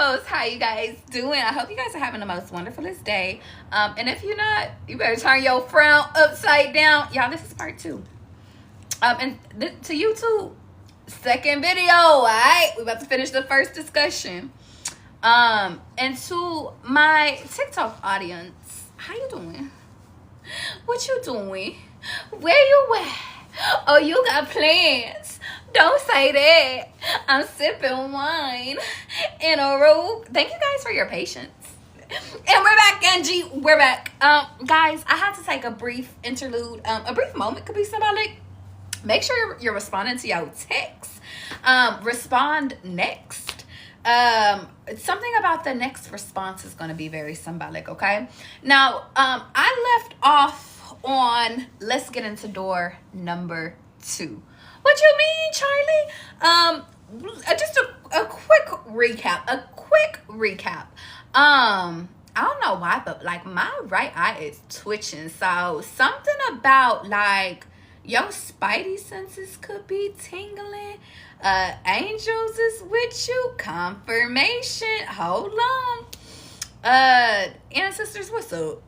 Loves. How you guys doing? I hope you guys are having the most wonderfulest day. And if you're not, you better turn your frown upside down. Y'all, this is part 2. To YouTube, second video, alright? We're about to finish the first discussion. And to my TikTok audience, how you doing? What you doing? Where you at? Oh, you got plans. Don't say that. I'm sipping wine in a robe. Thank you guys for your patience. And we're back, Angie. We're back. Guys, I had to take a brief interlude. A brief moment could be symbolic. Make sure you're responding to your text. Respond next. Something about the next response is going to be very symbolic, okay? Now, I left off on let's get into door number 2. What you mean, Charlie? Just a quick recap. I don't know why, but like my right eye is twitching. So something about like your spidey senses could be tingling. Angels is with you. Confirmation. Hold on. Ancestors, what's up?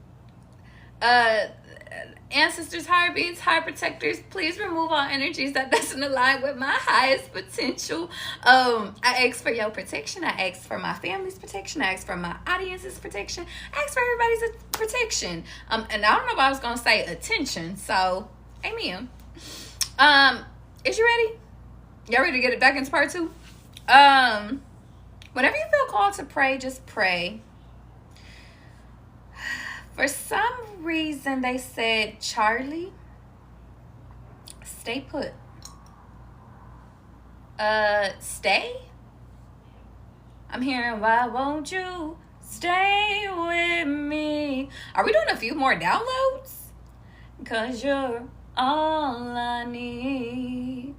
Ancestors, higher beings, higher protectors, please remove all energies that doesn't align with my highest potential. I ask for your protection. I ask for my family's protection. I ask for my audience's protection. I ask for everybody's protection. And I don't know if I was gonna say attention. So, amen. Is you ready? Y'all ready to get it back into part 2? Whenever you feel called to pray, just pray. For some reason, they said, Charlie, stay put. Stay? I'm hearing, why won't you stay with me? Are we doing a few more downloads? 'Cause you're all I need.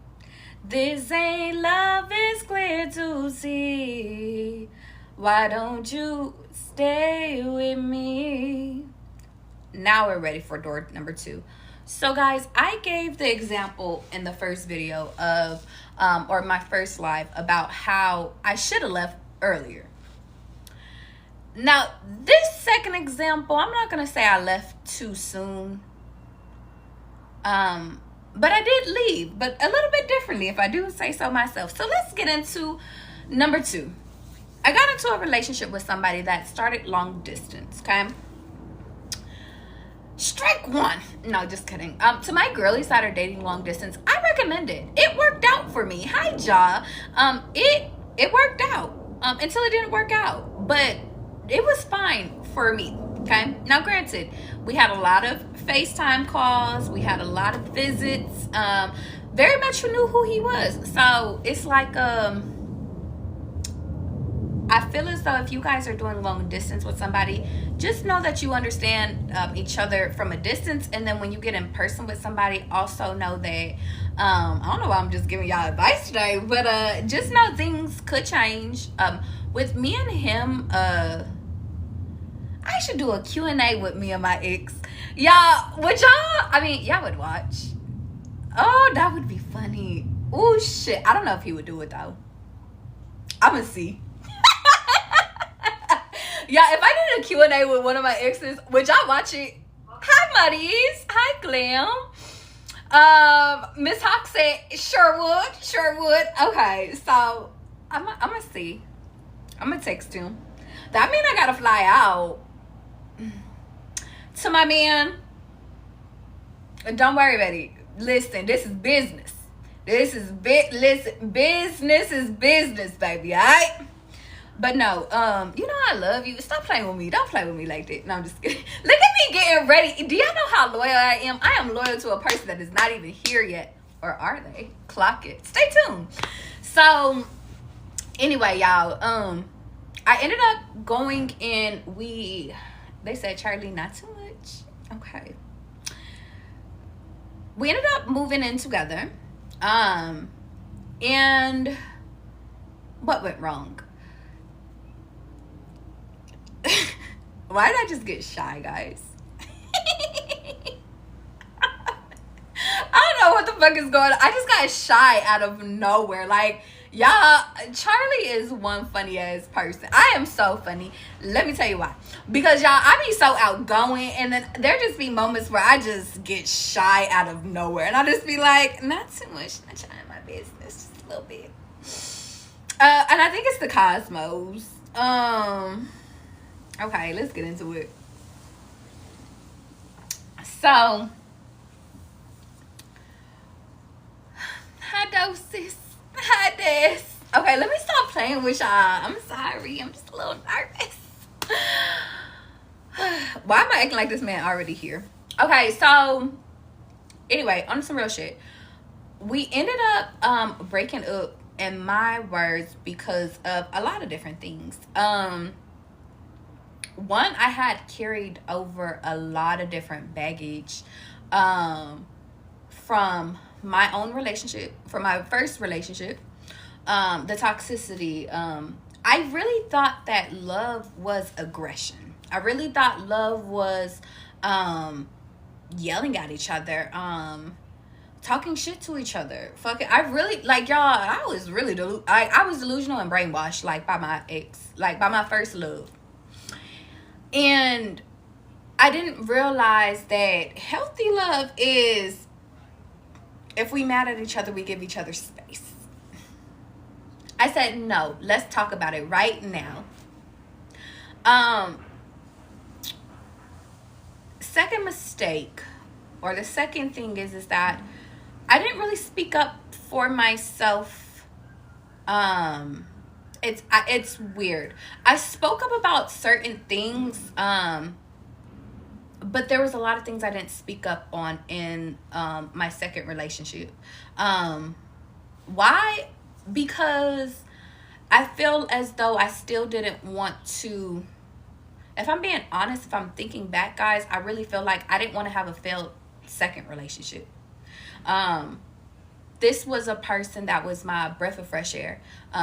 This ain't love, it's clear to see. Why don't you stay with me? Now we're ready for door number 2. So guys, I gave the example in the first video of, or my first live, about how I should have left earlier. Now, this second example, I'm not going to say I left too soon. But I did leave, but a little bit differently, if I do say so myself. So let's get into number 2. I got into a relationship with somebody that started long distance, okay? Strike 1. No, just kidding. To my girlies that are dating long distance, I recommend it. It worked out for me. Hi, Ja. It worked out until it didn't work out. But it was fine for me, okay? Now, granted, we had a lot of FaceTime calls. We had a lot of visits. Very much knew who he was. So it's like, I feel as though if you guys are doing long distance with somebody, just know that you understand each other from a distance. And then when you get in person with somebody, also know that, I don't know why I'm just giving y'all advice today, but just know things could change. With me and him, I should do a Q&A with me and my ex. Y'all, would y'all? I mean, y'all would watch. Oh, that would be funny. Oh, shit. I don't know if he would do it, though. I'm gonna see. Yeah, if I did a Q&A with one of my exes, would y'all watch it? Hi, Muddies. Hi, Glam. Miss Hawk said, sure would. Okay, so I'm gonna see. I'm gonna text him. That mean I gotta fly out. To my man, don't worry about it. Listen, this is business. Business is business, baby, all right? But no, you know I love you. Stop playing with me. Don't play with me like that. No, I'm just kidding. Look at me getting ready. Do y'all know how loyal I am? I am loyal to a person that is not even here yet. Or are they? Clock it. Stay tuned. So, anyway, y'all, I ended up going in. They said, Charlie, not too much. Okay. We ended up moving in together. And what went wrong? Why did I just get shy, guys? I don't know what the fuck is going on. I just got shy out of nowhere. Like, Y'all, Charlie is one funny ass person. I am so funny. Let me tell you why. Because y'all, I be so outgoing, and then there just be moments where I just get shy out of nowhere, and I just be like, not too much, not trying my business, just a little bit. And I think it's the cosmos. Okay, let's get into it. So, high doses. Hi, Des. Okay, let me stop playing with y'all. I'm sorry. I'm just a little nervous. Why am I acting like this man already here? Okay, so anyway, on some real shit. We ended up breaking up, in my words, because of a lot of different things. One, I had carried over a lot of different baggage from my own relationship, from my first relationship, the toxicity. I really thought that love was aggression. I really thought love was yelling at each other, talking shit to each other. Fucking, I really, like, y'all, I was really I was delusional and brainwashed, like, by my ex, like, by my first love. And I didn't realize that healthy love is, if we mad at each other, we give each other space. I said, no, let's talk about it right now. Second mistake, or the second thing is that I didn't really speak up for myself. It's weird. I spoke up about certain things, but there was a lot of things I didn't speak up on in my second relationship. Why? Because I feel as though I still didn't want to. If I'm being honest, if I'm thinking back, guys, I really feel like I didn't want to have a failed second relationship. This was a person that was my breath of fresh air.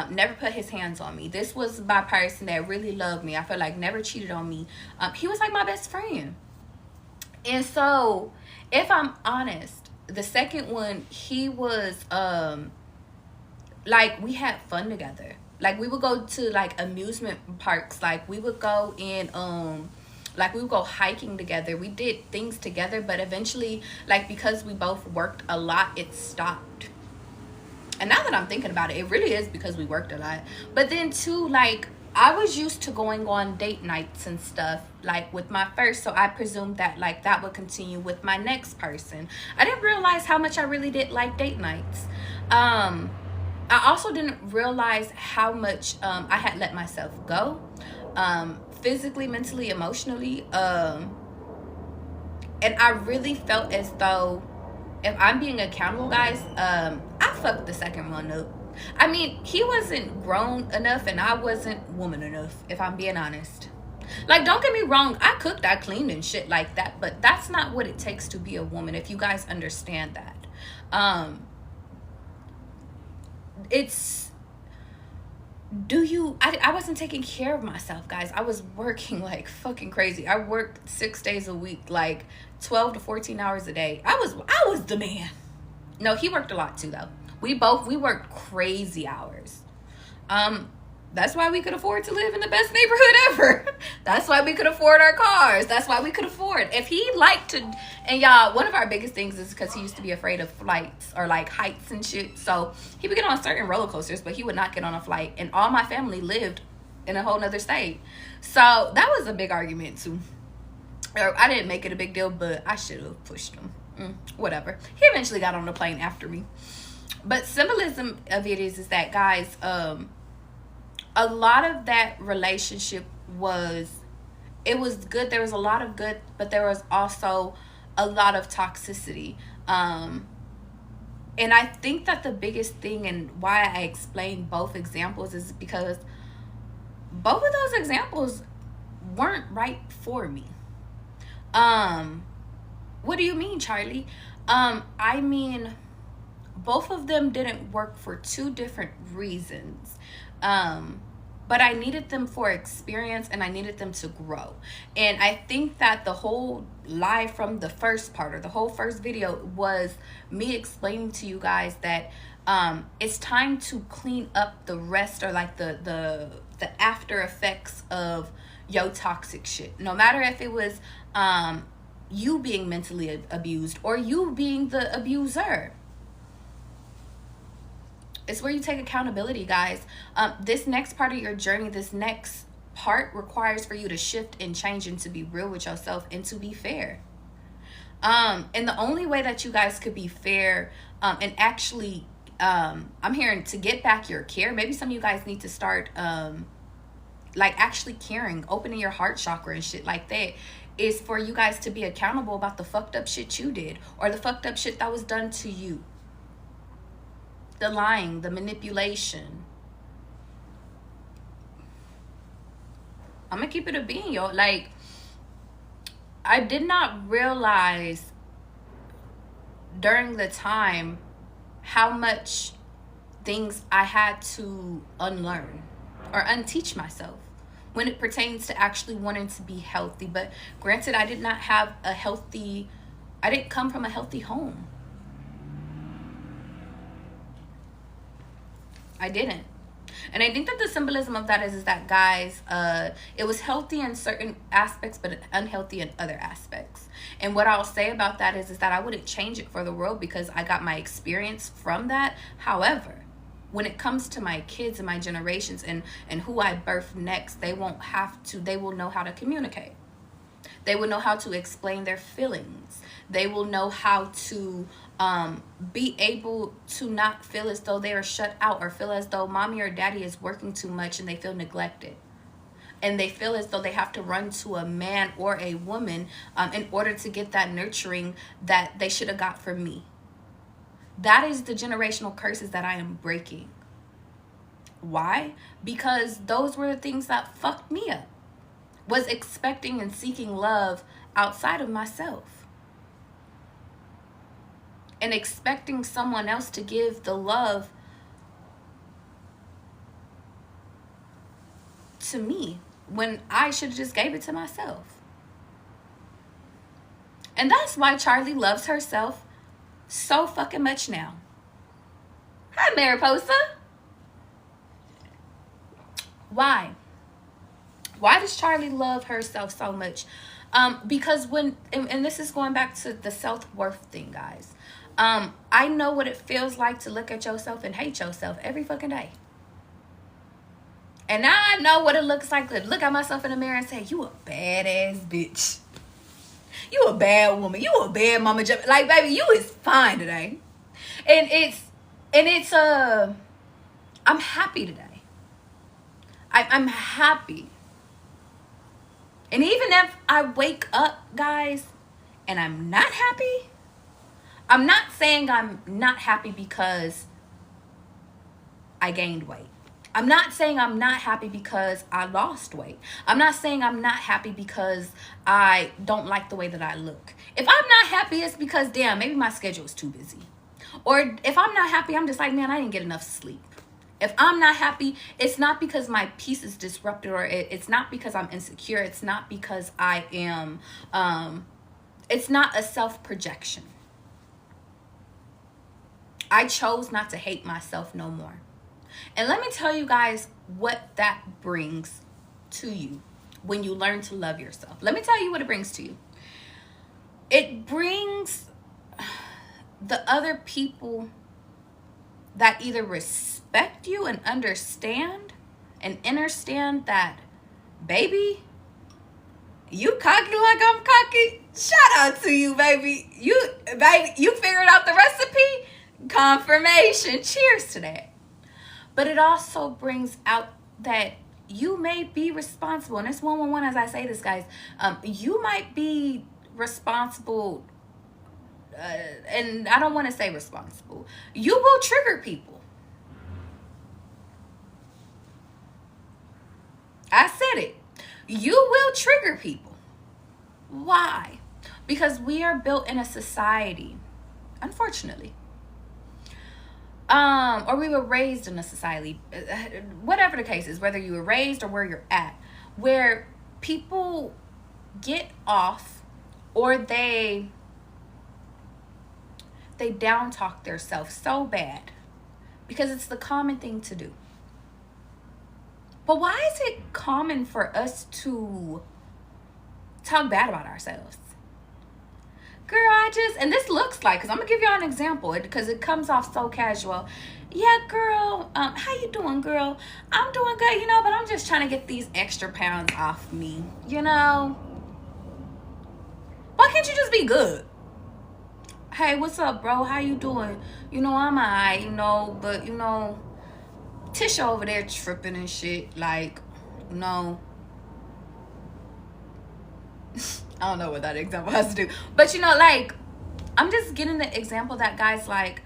Never put his hands on me. This was my person that really loved me. I feel like never cheated on me. He was like my best friend. And so, if I'm honest, the second one, he was, like, we had fun together. Like, we would go to, like, amusement parks. Like, we would go in, like, we would go hiking together. We did things together, but eventually, like, because we both worked a lot, it stopped. And now that I'm thinking about it, it really is because we worked a lot. But then, too, like, I was used to going on date nights and stuff, like, with my first, so I presumed that, like, that would continue with my next person. I didn't realize how much I really did like date nights. I also didn't realize how much I had let myself go, physically, mentally, emotionally. And I really felt as though, if I'm being accountable, guys, I fucked the second one up. I mean, he wasn't grown enough and I wasn't woman enough, if I'm being honest. Like, don't get me wrong, I cooked, I cleaned and shit like that, but that's not what it takes to be a woman, if you guys understand that. I wasn't taking care of myself, guys. I was working like fucking crazy. I worked 6 days a week, like 12 to 14 hours a day. I was the man. No, he worked a lot too, though. We worked crazy hours. That's why we could afford to live in the best neighborhood ever. That's why we could afford our cars. That's why we could afford. If he liked to, and y'all, one of our biggest things is because he used to be afraid of flights or like heights and shit. So he would get on certain roller coasters, but he would not get on a flight. And all my family lived in a whole nother state. So that was a big argument too. I didn't make it a big deal, but I should have pushed him. Whatever. He eventually got on the plane after me. But symbolism of it is that, guys, a lot of that relationship was good. There was a lot of good, but there was also a lot of toxicity. And I think that the biggest thing, and why I explained both examples, is because both of those examples weren't right for me. What do you mean, Charlie? I mean, both of them didn't work for two different reasons. but I needed them for experience, and I needed them to grow. And I think that the whole live from the first part, or the whole first video, was me explaining to you guys that it's time to clean up the rest, or like the after effects of yo toxic shit. No matter if it was you being mentally abused or you being the abuser. It's where you take accountability, guys. This next part of your journey, this next part requires for you to shift and change, and to be real with yourself, and to be fair. And the only way that you guys could be fair, and actually, I'm hearing to get back your care. Maybe some of you guys need to start, like actually caring, opening your heart chakra and shit like that, is for you guys to be accountable about the fucked up shit you did, or the fucked up shit that was done to you. The lying, the manipulation. I'm gonna keep it a bean, yo. Like, I did not realize during the time how much things I had to unlearn or unteach myself when it pertains to actually wanting to be healthy. But granted, I did not have a healthy, I didn't come from a healthy home. I didn't. And I think that the symbolism of that is that, guys, it was healthy in certain aspects, but unhealthy in other aspects. And what I'll say about that is that I wouldn't change it for the world, because I got my experience from that. However, when it comes to my kids and my generations and who I birth next, they won't have to, they will know how to communicate. They will know how to explain their feelings. They will know how to be able to not feel as though they are shut out, or feel as though mommy or daddy is working too much and they feel neglected. And they feel as though they have to run to a man or a woman in order to get that nurturing that they should have got from me. That is the generational curses that I am breaking. Why? Because those were the things that fucked me up. Was expecting and seeking love outside of myself. And expecting someone else to give the love to me, when I should have just gave it to myself. And that's why Charlie loves herself so fucking much now. Hi, Mariposa. Why? Why does Charlie love herself so much? Because when, and this is going back to the self-worth thing, guys. I know what it feels like to look at yourself and hate yourself every fucking day. And now I know what it looks like to look at myself in the mirror and say, you a badass bitch. You a bad woman. You a bad mama. Like, baby, you is fine today. And it's I'm happy today. I'm happy. And even if I wake up, guys, and I'm not happy, I'm not saying I'm not happy because I gained weight. I'm not saying I'm not happy because I lost weight. I'm not saying I'm not happy because I don't like the way that I look. If I'm not happy, it's because, damn, maybe my schedule is too busy. Or if I'm not happy, I'm just like, man, I didn't get enough sleep. If I'm not happy, it's not because my peace is disrupted, or it's not because I'm insecure. It's not because I am, it's not a self-projection. I chose not to hate myself no more. And let me tell you guys what that brings to you when you learn to love yourself. Let me tell you what it brings to you. It brings the other people that either respect you and understand that, baby, you cocky like I'm cocky. Shout out to you, baby. You figured out the recipe. Confirmation. Cheers to that. But it also brings out that you may be responsible. And it's 111 as I say this, guys. You might be responsible. And I don't want to say responsible. You will trigger people. I said it. You will trigger people. Why? Because we are built in a society, unfortunately, or we were raised in a society, whatever the case is, whether you were raised or where you're at, where people get off or they down talk themselves so bad because it's the common thing to do. But why is it common for us to talk bad about ourselves? Girl, and this looks like, because I'm going to give y'all an example, because it comes off so casual. Yeah, girl, how you doing, girl? I'm doing good, but I'm just trying to get these extra pounds off me, Why can't you just be good? Hey, what's up, bro? How you doing? I'm alright, but, Tisha over there tripping and shit, like, I don't know what that example has to do. But, I'm just getting the example that, guys, like,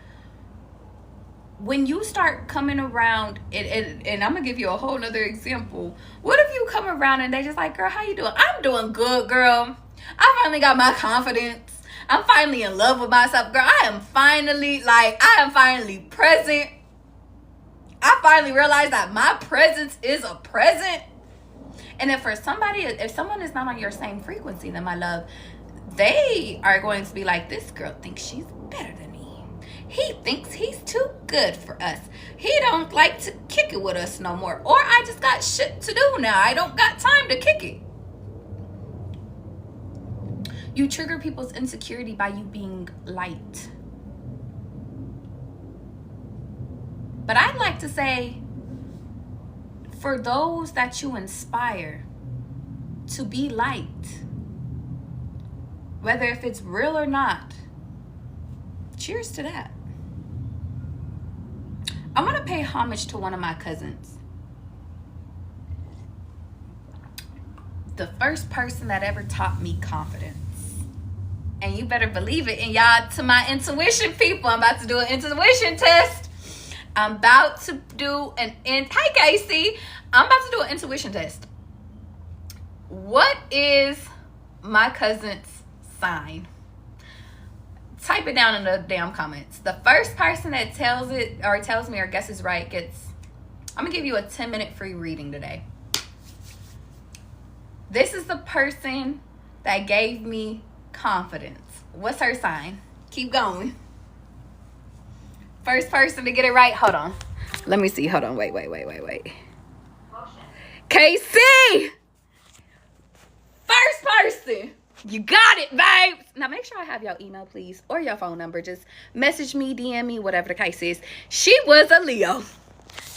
when you start coming around, and I'm going to give you a whole nother example. What if you come around and they just like, girl, how you doing? I'm doing good, girl. I finally got my confidence. I'm finally in love with myself, girl. I am finally present. I finally realized that my presence is a present. And if someone is not on your same frequency, then my love, they are going to be like, this girl thinks she's better than me. He thinks he's too good for us. He don't like to kick it with us no more. Or I just got shit to do now. I don't got time to kick it. You trigger people's insecurity by you being light. But I'd like to say, for those that you inspire to be light, whether if it's real or not, cheers to that. I want to pay homage to one of my cousins. The first person that ever taught me confidence. And you better believe it. And y'all, to my intuition people, I'm about to do an intuition test. I'm about to do hey Casey, I'm about to do an intuition test. What is my cousin's sign? Type it down in the damn comments. The first person that tells me or guesses right gets, I'm gonna give you a 10-minute free reading today. This is the person that gave me confidence. What's her sign? Keep going. First person to get it right. Hold on. Let me see. Hold on. Wait. KC! First person. You got it, babes. Now, make sure I have your email, please, or your phone number. Just message me, DM me, whatever the case is. She was a Leo.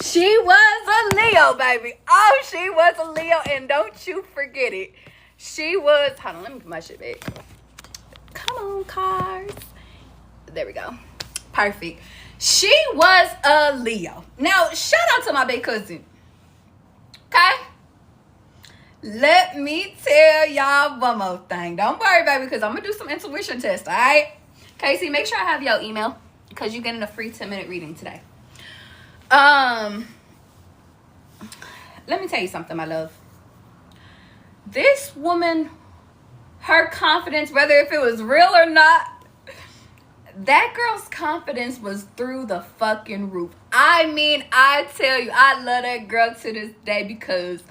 She was a Leo, baby. Oh, she was a Leo, and don't you forget it. She was... Hold on. Let me put my shit back. Come on, cards. There we go. Perfect. She was a Leo. Now, shout out to my big cousin. Okay? Let me tell y'all one more thing. Don't worry, baby, because I'm going to do some intuition tests, all right? Casey, make sure I have your email because you're getting a free 10-minute reading today. Let me tell you something, my love. This woman, her confidence, whether if it was real or not, that girl's confidence was through the fucking roof. I mean, I tell you, I love that girl to this day because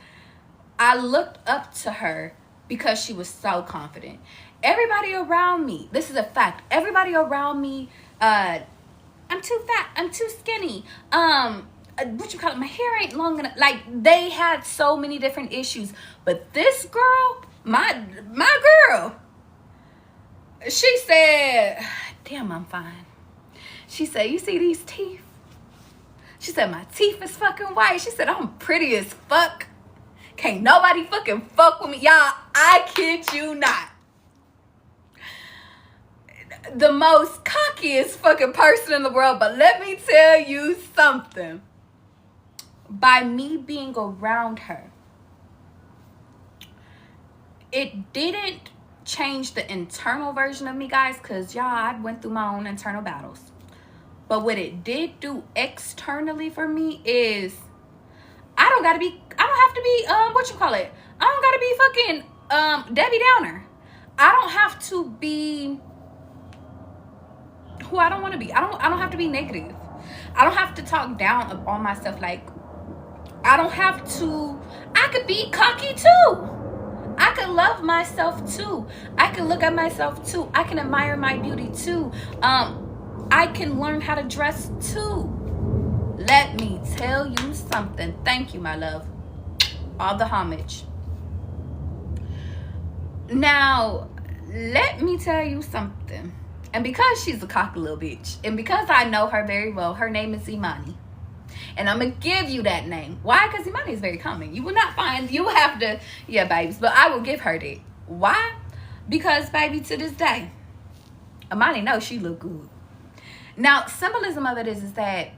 I looked up to her because she was so confident. Everybody around me, this is a fact, everybody around me, I'm too fat, I'm too skinny, what you call it, my hair ain't long enough. Like, they had so many different issues. But this girl, my girl, she said, damn, I'm fine. She said, you see these teeth? She said, my teeth is fucking white. She said, I'm pretty as fuck. Can't nobody fucking fuck with me. Y'all, I kid you not. The most cockiest fucking person in the world. But let me tell you something. By me being around her, it didn't change the internal version of me, guys, because y'all, I went through my own internal battles. But what it did do externally for me is I don't have to be fucking Debbie Downer. I don't have to be who I don't want to be. I don't have to be negative. I don't have to talk down on myself. Like, I don't have to. I could be cocky too. I could love myself too. I can look at myself too. I can admire my beauty too. I can learn how to dress too. Let me tell you something. Thank you, my love. All the homage. Now, let me tell you something. And because she's a cocky little bitch, and because I know her very well, her name is Imani. And I'm going to give you that name. Why? Because Imani is very common. You will not find, you have to, yeah, babes, but I will give her that. Why? Because, baby, to this day, Imani knows she look good. Now, symbolism of it is that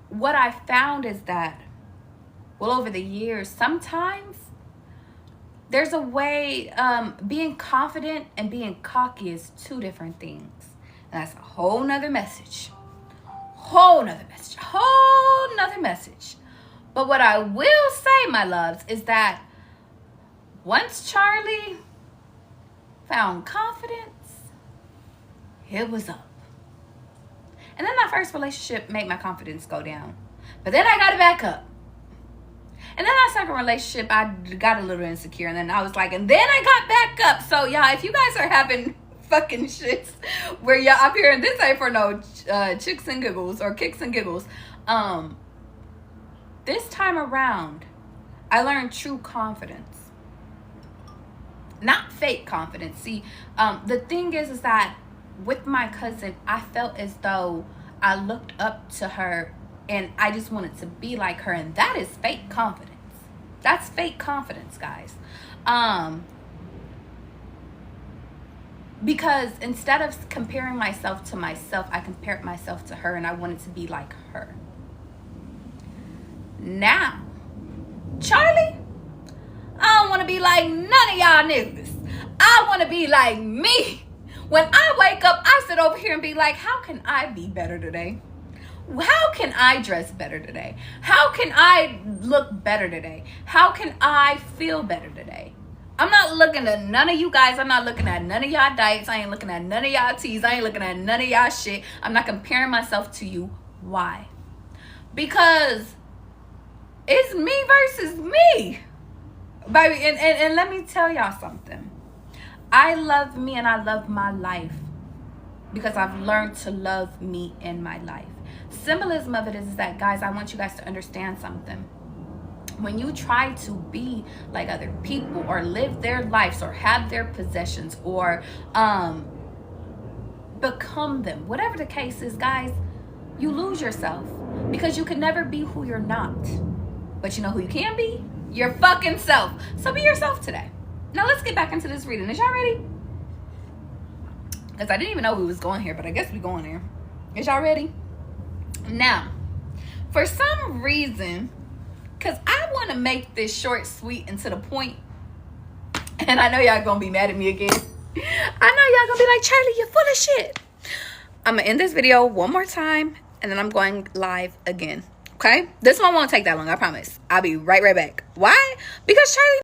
what I found is that, well, over the years, sometimes there's a way, being confident and being cocky is two different things. And that's a whole nother message. Whole nother message. But what I will say, my loves, is that once Charlie found confidence, it was up. And then my first relationship made my confidence go down. But then I got it back up. And then our second relationship, I got a little insecure. And then I was like, and then I got back up. So, y'all, if you guys are having fucking shits where y'all up here, and this ain't for no chicks and giggles or kicks and giggles. This time around, I learned true confidence. Not fake confidence. See, the thing is that with my cousin, I felt as though I looked up to her and I just wanted to be like her. And that is fake confidence. That's fake confidence, guys. Because instead of comparing myself to myself, I compared myself to her and I wanted to be like her. Now, Charlie, I don't want to be like none of y'all niggas. I want to be like me. When I wake up, I sit over here and be like, how can I be better today? How can I dress better today? How can I look better today? How can I feel better today? I'm not looking at none of you guys. I'm not looking at none of y'all diets. I ain't looking at none of y'all teas. I ain't looking at none of y'all shit. I'm not comparing myself to you. Why? Because it's me versus me. Baby, and let me tell y'all something. I love me and I love my life because I've learned to love me in my life. Symbolism of it is that, guys, I want you guys to understand something. When you try to be like other people or live their lives or have their possessions or become them, whatever the case is, guys, you lose yourself because you can never be who you're not. But you know who you can be? Your fucking self. So be yourself today. Now let's get back into this reading. Is y'all ready? Because I didn't even know we was going here, but I guess we going there. Is y'all ready? Now, for some reason, because I want to make this short, sweet, and to the point. And I know y'all going to be mad at me again. I know y'all going to be like, Charlie, you're full of shit. I'm going to end this video one more time. And then I'm going live again. Okay? This one won't take that long, I promise. I'll be right back. Why? Because Charlie